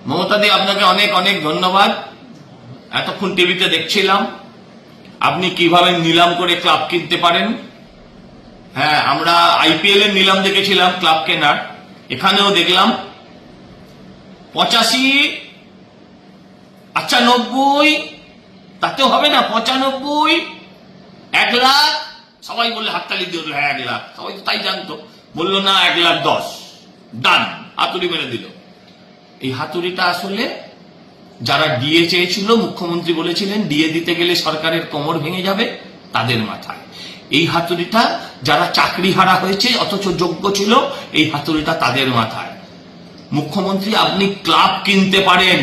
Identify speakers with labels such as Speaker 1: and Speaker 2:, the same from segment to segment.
Speaker 1: মমতাদি, আপনাকে অনেক অনেক ধন্যবাদ। এতক্ষণ টিভিতে দেখছিলাম আপনি কিভাবে নিলাম করে ক্লাব কিনতে পারেন। হ্যাঁ, আমরা আইপিএল এর নিলাম দেখেছিলাম ক্লাব কেনার, এখানেও দেখলাম 85, আচ্ছা 90, তাতেও হবে না, 95, 1 লাখ। সবাই বললে হাততালি দিয়ে, হ্যাঁ 1 লাখ, সবাই তো তাই জানতো। বললো না 1,10,000 ডান, হাতুড়ি মেরে দিল। এই হাতুড়িটা আসলে যারা ডিএ চেয়েছিল, মুখ্যমন্ত্রী বলেছিলেন ডিএ দিতে গেলে সরকারের কোমর ভেঙে যাবে, তাদের মাথায়। এই হাতুড়িটা যারা চাকরি হারা হয়েছে অথচ যোগ্য ছিল, এই হাতুড়িটা তাদের মাথায়। মুখ্যমন্ত্রী, আপনি ক্লাব কিনতে পারেন,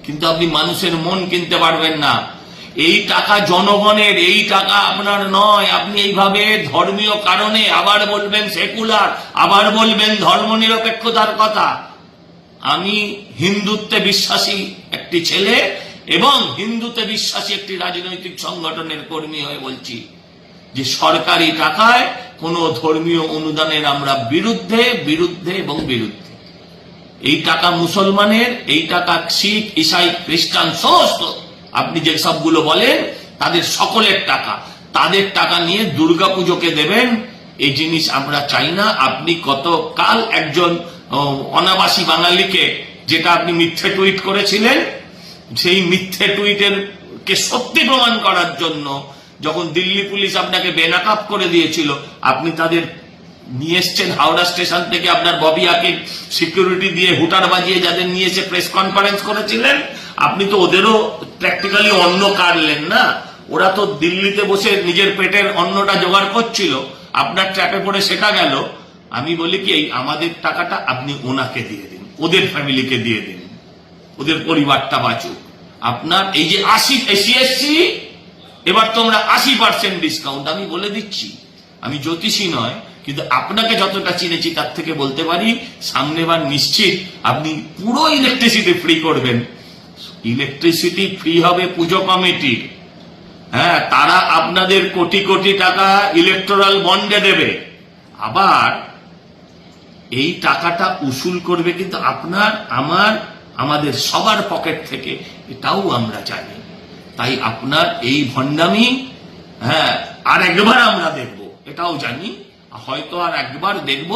Speaker 1: কিন্তু আপনি মানুষের মন কিনতে পারবেন না। এই টাকা জনগণের, এই টাকা আপনার নয়। আপনি এইভাবে ধর্মীয় কারণে আবার বলবেন সেকুলার, আবার বলবেন ধর্মনিরপেক্ষতার কথা। আমি হিন্দুত্বে বিশ্বাসী একটি ছেলে এবং হিন্দুতে বিশ্বাসী একটি রাজনৈতিক সংগঠনের কর্মী হয়ে বলছি যে সরকারি টাকায় কোনো ধর্মীয় অনুদানের আমরা বিরুদ্ধে বিরুদ্ধে এবং বিরুদ্ধে। এই টাকা মুসলমানের, এই টাকা শিখ, ইসাই, খ্রিস্টান, সমস্ত আপনি যে সবগুলো বলেন তাদের সকলের টাকা, তাদের টাকা নিয়ে দুর্গাপুজোকে দেবেন, এই জিনিস আমরা চাই না। আপনি গতকাল একজন অনাবাসী বাঙালিকে, যেটা আপনি মিথ্যে টুইট করেছিলেন, সেই মিথ্যে টুইটের কে সত্যি প্রমাণ করার জন্য যখন দিল্লি পুলিশ আপনাকে বেনাকাব করে দিয়েছিল, আপনি তাদের নিয়ে এসছেন হাওড়া স্টেশন থেকে, আপনার ববিয়াকে সিকিউরিটি দিয়ে হুটার বাজিয়ে যাদের নিয়ে এসে প্রেস কনফারেন্স করেছিলেন। আপনি তো ওদেরও প্র্যাকটিক্যালি অন্ন কাটলেন না। ওরা তো দিল্লিতে বসে নিজের পেটের অন্নটা জোগাড় করছিল, আপনার ট্র্যাপে পড়ে সেটা গেল। আমি বলি কি, এই আমাদের টাকাটা আপনি ওনাকে দিয়ে দিন, ওদের ফ্যামিলিকে দিয়ে দিন, ওদের পরিবারটা বাঁচুক। আপনার এই যে 80 সিএসসি, এবার তোমরা 80% ডিসকাউন্ট। আমি বলে দিচ্ছি, আমি জ্যোতিষী নয়, কিন্তু আপনাকে যতটা চিনেছি তার থেকে বলতে পারি, সামনেবার নিশ্চিত আপনি পুরো ইলেকট্রিসিটি ফ্রি করবেন। ইলেকট্রিসিটি ফ্রি হবে পুজো কমিটির। হ্যাঁ, তারা আপনাদের কোটি কোটি টাকা ইলেকটোরাল বন্ডে দেবে, আবার এই টাকাটা উসুল করবে কিন্তু আপনার, আমার, আমাদের সবার পকেট থেকে। এটাও আমরা জানি। তাই আপনার এই ভণ্ডামি, হ্যাঁ, আর একবার আমরা দেখব, এটাও জানি। হয়তো আর একবার দেখব,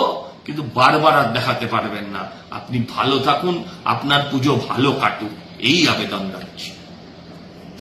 Speaker 1: কিন্তু বারবার আর দেখাতে পারবেন না। আপনি ভালো থাকুন, আপনার পুজো ভালো কাটুক, এই আবেদন রাখছি।